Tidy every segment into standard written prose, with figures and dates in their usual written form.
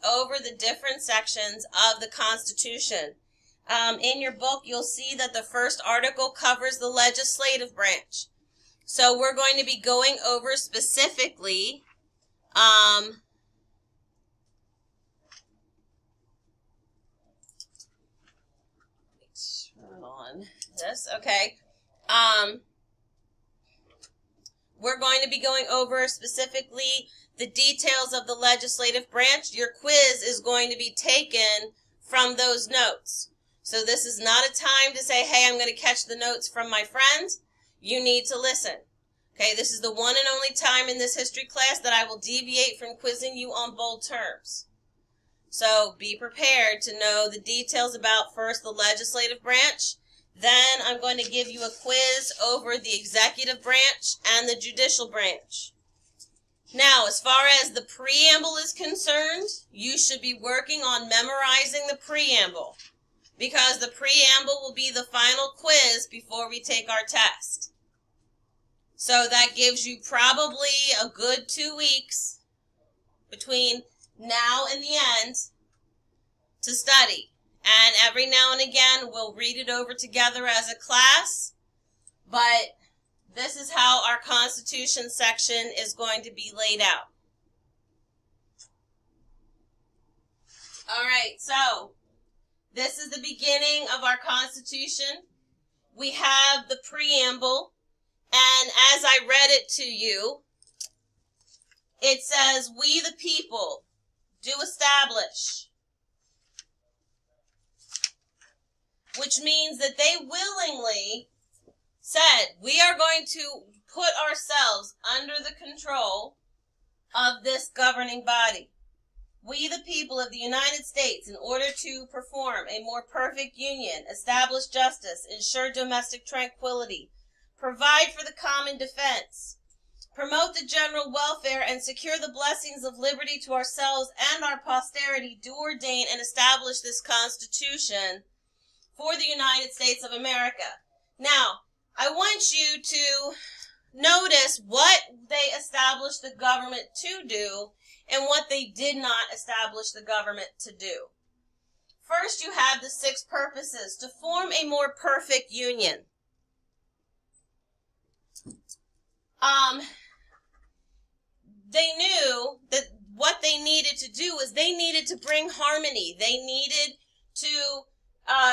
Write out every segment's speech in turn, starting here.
over the different sections of the Constitution. In your book, you'll see that the first article covers the legislative branch. So we're going to be going over specifically turn on this, okay. We're going to be going over specifically the details of the legislative branch. Your quiz is going to be taken from those notes. So this is not a time to say, hey, I'm going to catch the notes from my friends. You need to listen. Okay, this is the one and only time in this history class that I will deviate from quizzing you on bold terms. So be prepared to know the details about first the legislative branch. Then I'm going to give you a quiz over the executive branch and the judicial branch. Now, as far as the preamble is concerned, you should be working on memorizing the preamble, because the preamble will be the final quiz before we take our test. So that gives you probably a good 2 weeks between now and the end to study. And every now and again, we'll read it over together as a class. But this is how our Constitution section is going to be laid out. All right, so this is the beginning of our Constitution. We have the preamble, and as I read it to you, it says, "We the people do establish," which means that they willingly said, we are going to put ourselves under the control of this governing body. We, the people of the United States, in order to perform a more perfect union, establish justice, ensure domestic tranquility, provide for the common defense, promote the general welfare, and secure the blessings of liberty to ourselves and our posterity, do ordain and establish this Constitution for the United States of America. Now, I want you to notice what they established the government to do and what they did not establish the government to do. First, you have the 6 purposes: to form a more perfect union. They knew that what they needed to do was they needed to bring harmony. They needed to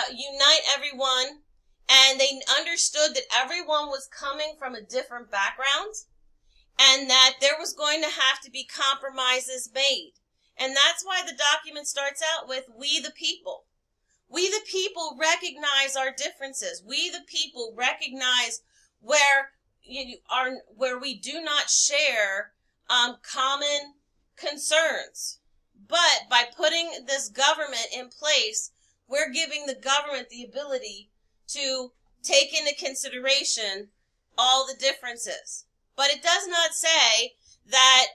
unite everyone, and they understood that everyone was coming from a different background and that there was going to have to be compromises made. And that's why the document starts out with, we the people. We the people recognize our differences. We the people recognize where we do not share common concerns. But by putting this government in place, we're giving the government the ability to take into consideration all the differences. But it does not say that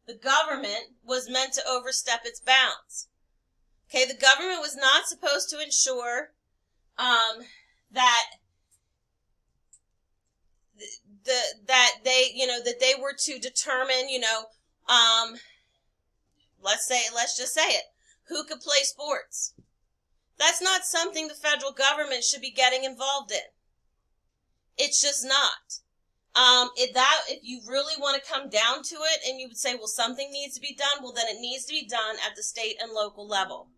the government was meant to overstep its bounds. Okay, the government was not supposed to ensure that they were to determine, let's just say it, who could play sports. That's not something the federal government should be getting involved in. It's just not. If you really want to come down to it and you would say, well, something needs to be done, well, then it needs to be done at the state and local level.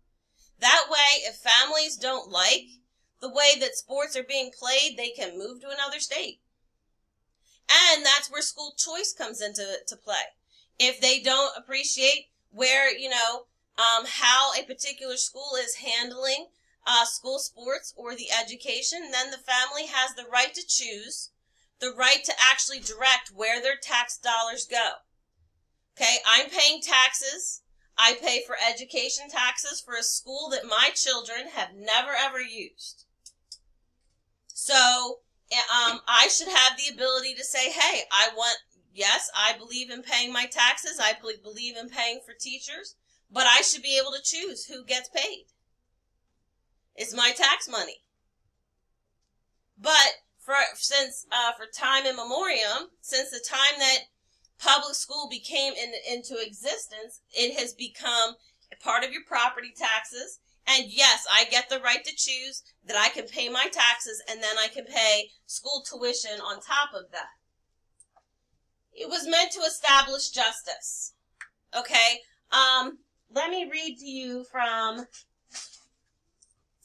That way, if families don't like the way that sports are being played, they can move to another state. And that's where school choice comes into play. If they don't appreciate where, how a particular school is handling school sports or the education, then the family has the right to choose, the right to actually direct where their tax dollars go. Okay, I'm paying taxes. I pay for education taxes for a school that my children have never ever used. So I should have the ability to say, hey, yes, I believe in paying my taxes. I believe in paying for teachers, but I should be able to choose who gets paid. It's my tax money. But for time immemorial, since the time that public school became into existence, it has become part of your property taxes. And yes, I get the right to choose that I can pay my taxes and then I can pay school tuition on top of that. It was meant to establish justice. Okay? Let me read to you from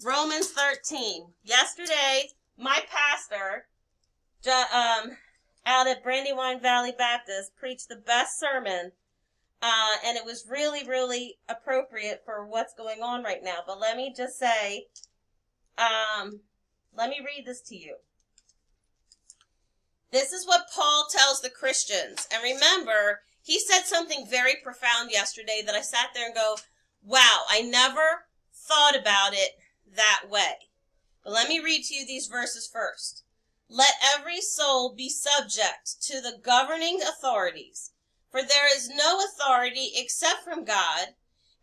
Romans 13. Yesterday, my pastor out at Brandywine Valley Baptist preached the best sermon, and it was really, really appropriate for what's going on right now. But let me just say, let me read this to you. This is what Paul tells the Christians. And remember, he said something very profound yesterday that I sat there and go, wow, I never thought about it that way. But let me read to you these verses first. Let every soul be subject to the governing authorities, for there is no authority except from God,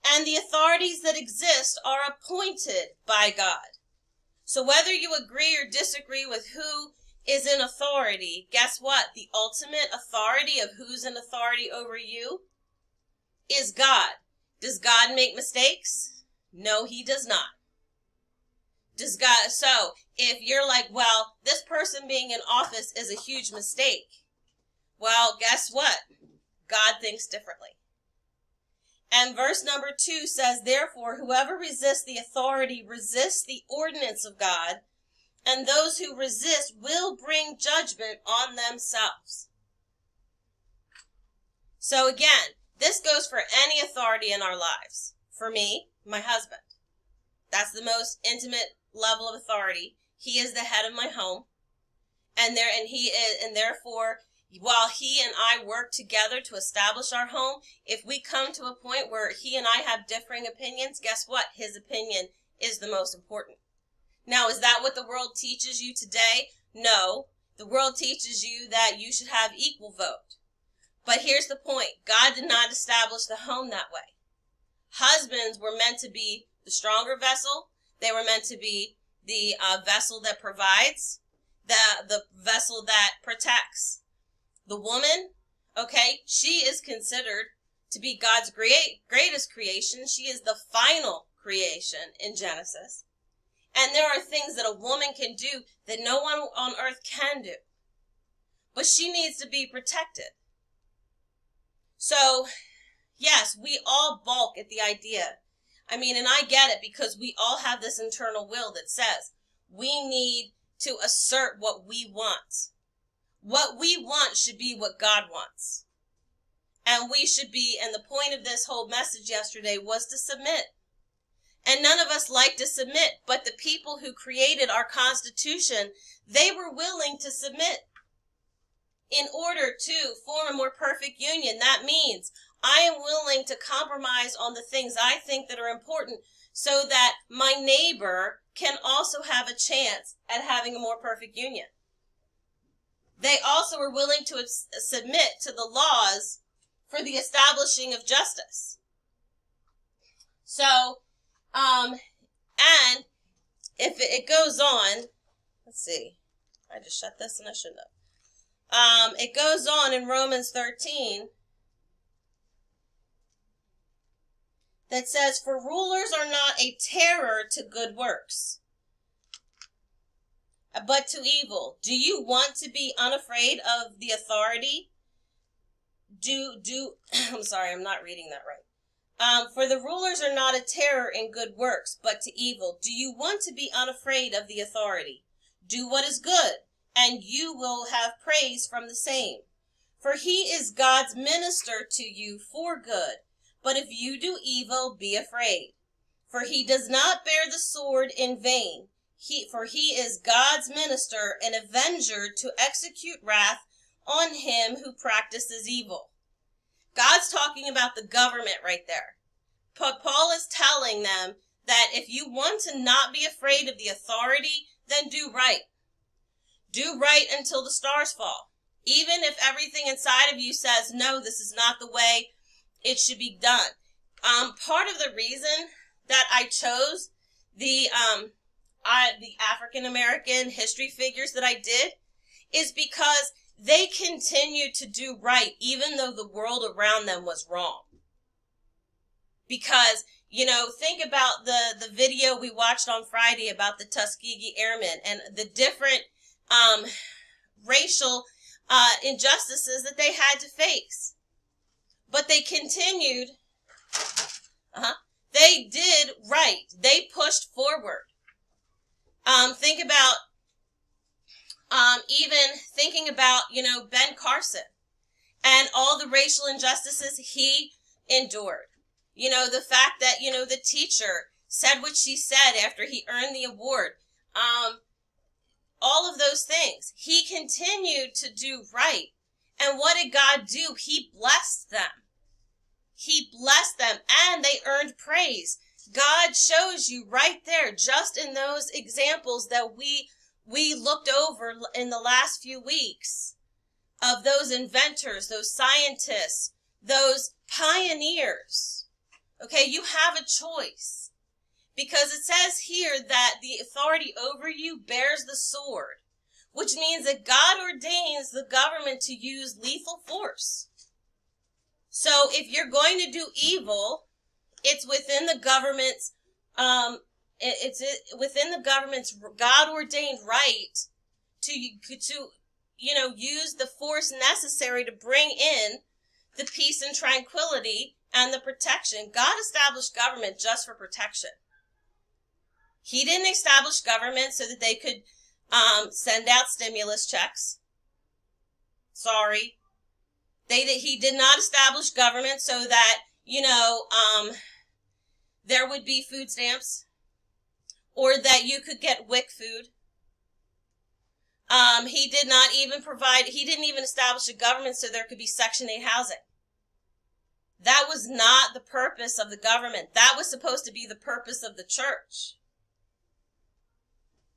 and the authorities that exist are appointed by God. So whether you agree or disagree with who is in authority, guess what? The ultimate authority of who's in authority over you is God. Does God make mistakes? No, he does not. Does God? So if you're like, well, this person being in office is a huge mistake. Well, guess what? God thinks differently. And verse number 2 says, therefore, whoever resists the authority resists the ordinance of God, and those who resist will bring judgment on themselves. So again, this goes for any authority in our lives. For me, my husband. That's the most intimate level of authority. He is the head of my home. And therefore, while he and I work together to establish our home, if we come to a point where he and I have differing opinions, guess what? His opinion is the most important. Now, is that what the world teaches you today? No. The world teaches you that you should have equal vote. But here's the point. God did not establish the home that way. Husbands were meant to be the stronger vessel. They were meant to be the vessel that provides, the vessel that protects. The woman, okay, she is considered to be God's greatest creation. She is the final creation in Genesis. And there are things that a woman can do that no one on earth can do. But she needs to be protected. So, yes, we all balk at the idea. I mean, and I get it because we all have this internal will that says we need to assert what we want. What we want should be what God wants. And we should be, and the point of this whole message yesterday was to submit. And none of us like to submit, but the people who created our Constitution, they were willing to submit in order to form a more perfect union. That means I am willing to compromise on the things I think that are important so that my neighbor can also have a chance at having a more perfect union. They also were willing to submit to the laws for the establishing of justice. So, and if it goes on, let's see, I just shut this and I shouldn't have. It goes on in Romans 13 that says, for rulers are not a terror to good works, but to evil. Do you want to be unafraid of the authority? I'm sorry, I'm not reading that right. For the rulers are not a terror in good works, but to evil. Do you want to be unafraid of the authority? Do what is good, and you will have praise from the same. For he is God's minister to you for good. But if you do evil, be afraid. For he does not bear the sword in vain. For he is God's minister, an avenger to execute wrath on him who practices evil. God's talking about the government right there. Paul is telling them that if you want to not be afraid of the authority, then do right. Do right until the stars fall. Even if everything inside of you says, no, this is not the way it should be done. Part of the reason that I chose the African American history figures that I did is because they continued to do right even though the world around them was wrong. Because, you know, think about the video we watched on Friday about the Tuskegee Airmen and the different racial injustices that they had to face. But they continued. They did right. They pushed forward. Think about even thinking about, you know, Ben Carson and all the racial injustices he endured. You know, the fact that, you know, the teacher said what she said after he earned the award. All of those things. He continued to do right. And what did God do? He blessed them. He blessed them, and they earned praise. God shows you right there, just in those examples that we looked over in the last few weeks, of those inventors, those scientists, those pioneers. Okay, you have a choice, because it says here that the authority over you bears the sword, which means that God ordains the government to use lethal force. So if you're going to do evil, it's within the government's God-ordained right to you know, use the force necessary to bring in the peace and tranquility and the protection. God established government just for protection. He didn't establish government so that they could send out stimulus checks. Sorry. He did not establish government so that, you know, there would be food stamps or that you could get WIC food. He didn't even establish a government so there could be Section 8 housing. That was not the purpose of the government. That was supposed to be the purpose of the church.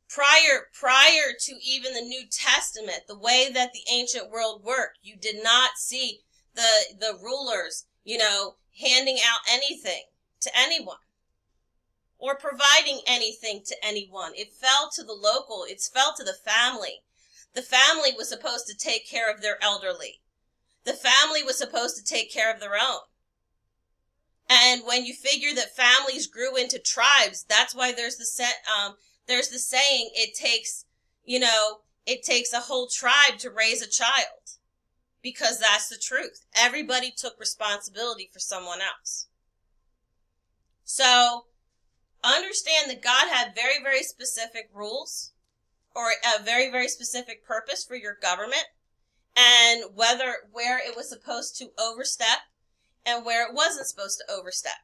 Prior to even the New Testament, the way that the ancient world worked, you did not see the rulers, you know, handing out anything to anyone or providing anything to anyone. It fell to the local. It fell to the family. The family was supposed to take care of their elderly. The family was supposed to take care of their own. And when you figure that families grew into tribes, that's why there's the saying, it takes a whole tribe to raise a child, because that's the truth. Everybody took responsibility for someone else. So understand that God had very, very specific rules or a very, very specific purpose for your government, and where it was supposed to overstep and where it wasn't supposed to overstep.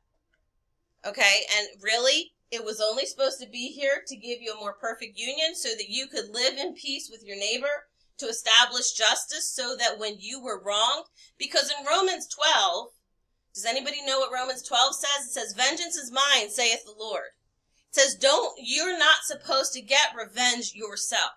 Okay, and really, it was only supposed to be here to give you a more perfect union so that you could live in peace with your neighbor, to establish justice so that when you were wronged, because in Romans 12, does anybody know what Romans 12 says? It says, vengeance is mine, saith the Lord. It says, you're not supposed to get revenge yourself.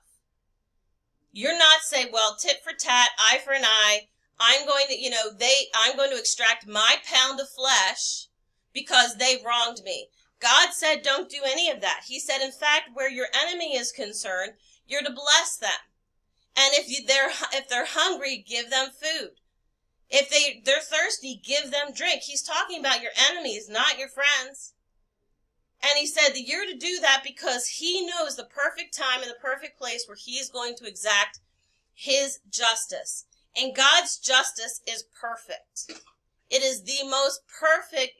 You're not saying, well, tit for tat, eye for an eye. I'm going to extract my pound of flesh because they wronged me. God said, don't do any of that. He said, in fact, where your enemy is concerned, you're to bless them. And if they're hungry, give them food. If they're thirsty, give them drink. He's talking about your enemies, not your friends. And he said that you're to do that because he knows the perfect time and the perfect place where he is going to exact his justice. And God's justice is perfect. It is the most perfect.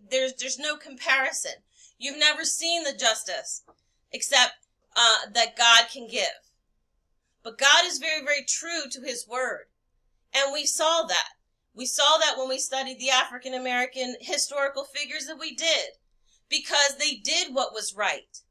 There's no comparison. You've never seen the justice except that God can give. But God is very, very true to his word. And we saw that. We saw that when we studied the African American historical figures that we did. Because they did what was right.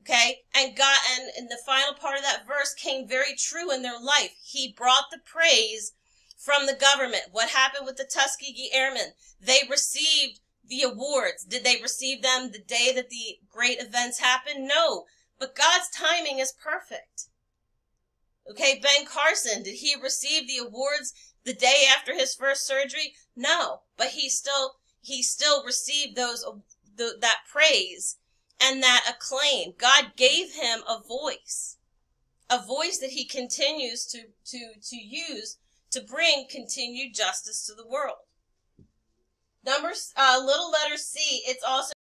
Okay? And God, and the final part of that verse came very true in their life. He brought the praise from the government. What happened with the Tuskegee Airmen? They received the awards. Did they receive them the day that the great events happened? No. But God's timing is perfect. Okay, Ben Carson, did he receive the awards the day after his first surgery? No. But he still received that praise and that acclaim. God gave him a voice that he continues to use to bring continued justice to the world. Little letter C, it's also